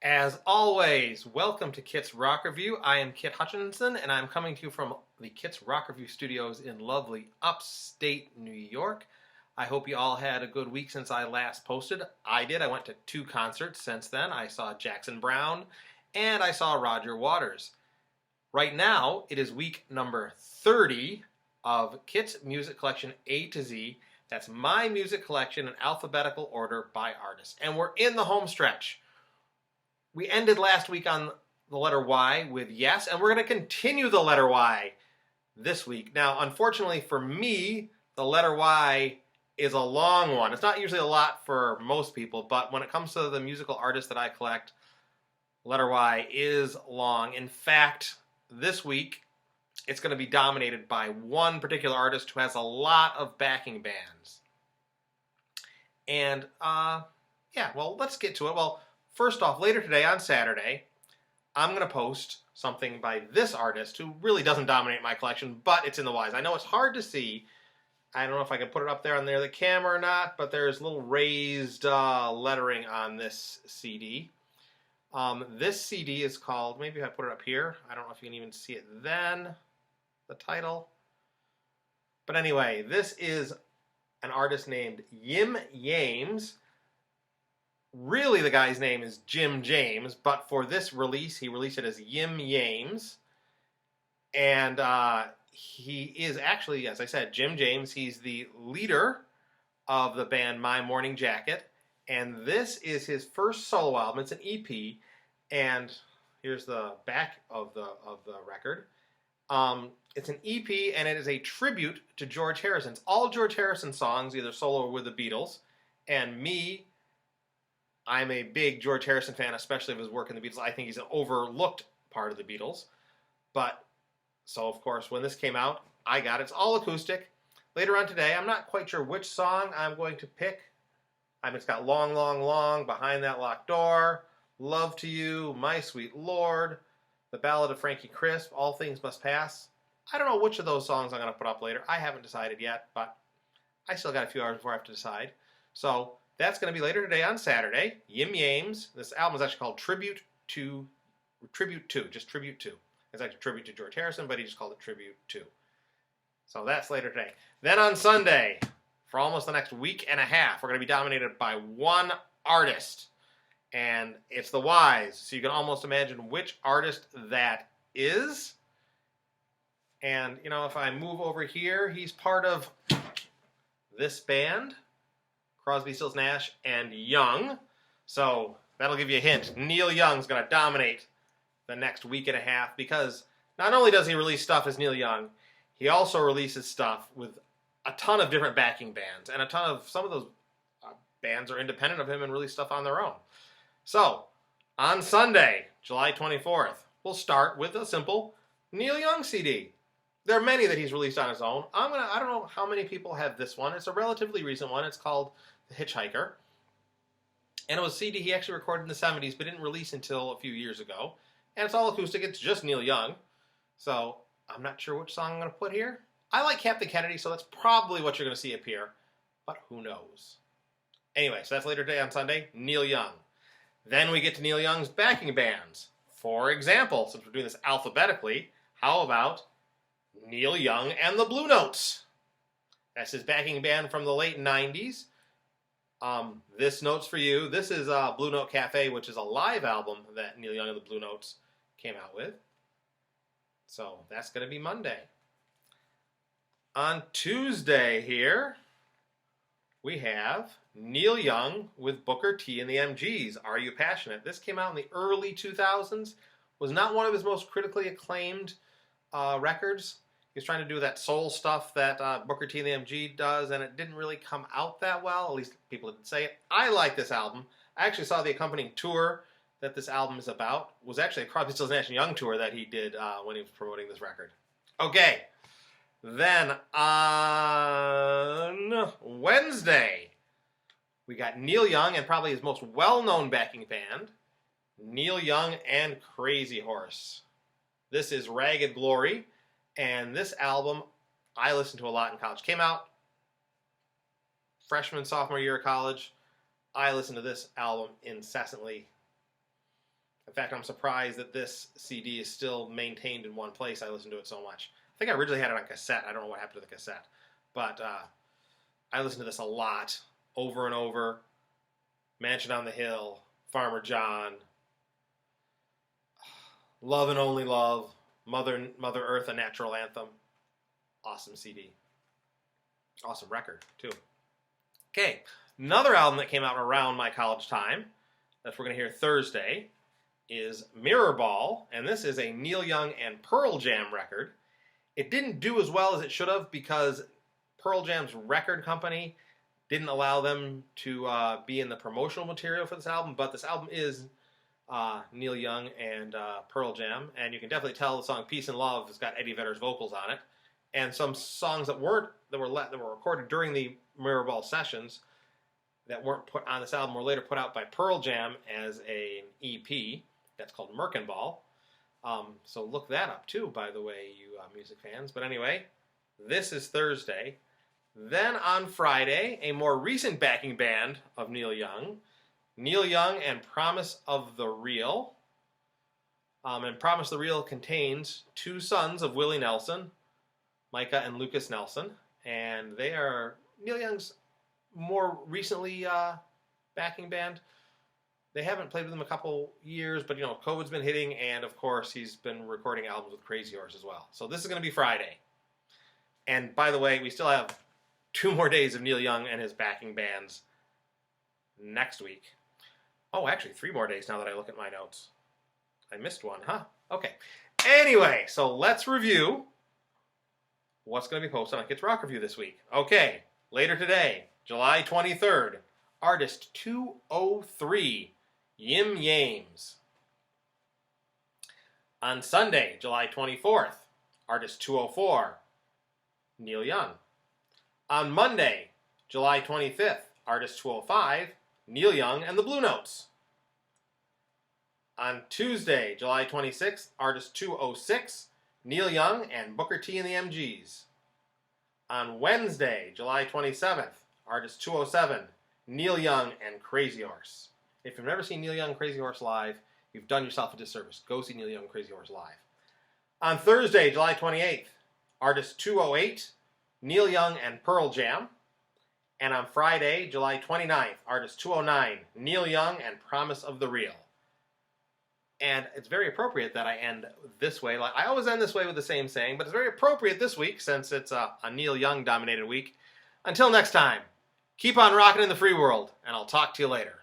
As always, welcome to Kit's Rock Review. I am Kit Hutchinson, and I'm coming to you from the Kit's Rock Review studios in lovely upstate New York. I hope you all had a good week since I last posted. I did. I went to 2 concerts since then. I saw Jackson Browne, and I saw Roger Waters. Right now, it is week number 30 of Kit's Music Collection A to Z. That's my music collection in alphabetical order by artist. And we're in the home stretch. We ended last week on the letter Y with Yes, and we're going to continue the letter Y this week. Now, unfortunately for me, the letter Y is a long one. It's not usually a lot for most people, but when it comes to the musical artists that I collect, letter Y is long. In fact, this week, it's going to be dominated by one particular artist who has a lot of backing bands. And, let's get to it. Well, first off, later today on Saturday, I'm going to post something by this artist who really doesn't dominate my collection, but it's in the Ys. I know it's hard to see. I don't know if I can put it up there on the camera or not, but there's little raised lettering on this CD. This CD is called, maybe if I put it up here, I don't know if you can even see it then, the title. But anyway, this is an artist named Yim Yames. Really, the guy's name is Jim James, but for this release, he released it as Yim Yames. And he is actually, as I said, Jim James. He's the leader of the band My Morning Jacket. And this is his first solo album. It's an EP. And here's the back of the record. It's an EP, and it is a tribute to George Harrison. It's all George Harrison songs, either solo or with the Beatles. And I'm a big George Harrison fan, especially of his work in the Beatles. I think he's an overlooked part of the Beatles. So of course, when this came out, I got it. It's all acoustic. Later on today, I'm not quite sure which song I'm going to pick. It's got Long, Long, Long, Behind That Locked Door, Love to You, My Sweet Lord, The Ballad of Frankie Crisp, All Things Must Pass. I don't know which of those songs I'm going to put up later. I haven't decided yet, but I still got a few hours before I have to decide. So that's going to be later today on Saturday. Yim Yames. This album is actually called Tribute 2, just Tribute 2. It's actually Tribute to George Harrison, but he just called it Tribute 2. So that's later today. Then on Sunday, for almost the next week and a half, we're going to be dominated by one artist. And it's the Ys. So you can almost imagine which artist that is. And, if I move over here, he's part of this band, Crosby, Stills, Nash, and Young. So that'll give you a hint. Neil Young's going to dominate the next week and a half because not only does he release stuff as Neil Young, he also releases stuff with a ton of different backing bands, and some of those bands are independent of him and release stuff on their own. So on Sunday, July 24th, we'll start with a simple Neil Young CD. There are many that he's released on his own. I don't know how many people have this one. It's a relatively recent one. It's called The Hitchhiker. And it was a CD he actually recorded in the 70s, but didn't release until a few years ago. And it's all acoustic. It's just Neil Young. So I'm not sure which song I'm going to put here. I like Captain Kennedy, so that's probably what you're going to see up here. But who knows? Anyway, so that's later today on Sunday, Neil Young. Then we get to Neil Young's backing bands. For example, since we're doing this alphabetically, how about Neil Young and the Bluenotes? That's his backing band from the late 90s. This Note's for You. This is Blue Note Cafe, which is a live album that Neil Young and the Bluenotes came out with. So that's going to be Monday. On Tuesday here, we have Neil Young with Booker T and the MGs. Are You Passionate? This came out in the early 2000s. Was not one of his most critically acclaimed records. He was trying to do that soul stuff that Booker T and the MG does, and it didn't really come out that well. At least people didn't say it. I like this album. I actually saw the accompanying tour that this album is about. It was actually a Crosby, Stills, Nash & Young tour that he did when he was promoting this record. Okay. Then on Wednesday, we got Neil Young and probably his most well-known backing band, Neil Young and Crazy Horse. This is Ragged Glory. And this album, I listened to a lot in college. Came out freshman, sophomore year of college. I listened to this album incessantly. In fact, I'm surprised that this CD is still maintained in one place. I listen to it so much. I think I originally had it on cassette. I don't know what happened to the cassette. But I listen to this a lot, over and over. Mansion on the Hill, Farmer John, Love and Only Love, Mother Earth, A Natural Anthem. Awesome CD. Awesome record, too. Okay, another album that came out around my college time, that we're going to hear Thursday, is Mirror Ball, and this is a Neil Young and Pearl Jam record. It didn't do as well as it should have because Pearl Jam's record company didn't allow them to be in the promotional material for this album, but this album is Neil Young and Pearl Jam, and you can definitely tell the song Peace and Love has got Eddie Vedder's vocals on it, and some songs that were recorded during the Mirror Ball sessions that weren't put on this album were later put out by Pearl Jam as an EP that's called Merkin Ball. So look that up too, by the way, you music fans. But anyway, this is Thursday. Then on Friday, a more recent backing band of Neil Young and Promise of the Real. And Promise of the Real contains two sons of Willie Nelson, Micah and Lucas Nelson. And they are Neil Young's more recently backing band. They haven't played with him a couple years, but COVID's been hitting, and of course he's been recording albums with Crazy Horse as well. So this is going to be Friday. And by the way, we still have 2 more days of Neil Young and his backing bands next week. Oh, actually 3 more days now that I look at my notes. I missed one, huh? Okay. Anyway, so let's review what's going to be posted on Kids Rock Review this week. Okay, later today, July 23rd, artist 203, Yim Yames. On Sunday, July 24th, artist 204, Neil Young. On Monday, July 25th, artist 205, Neil Young and the Bluenotes. On Tuesday, July 26th, artist 206, Neil Young and Booker T and the MGs. On Wednesday, July 27th, artist 207, Neil Young and Crazy Horse. If you've never seen Neil Young and Crazy Horse live, you've done yourself a disservice. Go see Neil Young and Crazy Horse live. On Thursday, July 28th, artist 208, Neil Young and Pearl Jam. And on Friday, July 29th, artist 209, Neil Young and Promise of the Real. And it's very appropriate that I end this way. Like I always end this way with the same saying, but it's very appropriate this week since it's a Neil Young dominated week. Until next time, keep on rocking in the free world, and I'll talk to you later.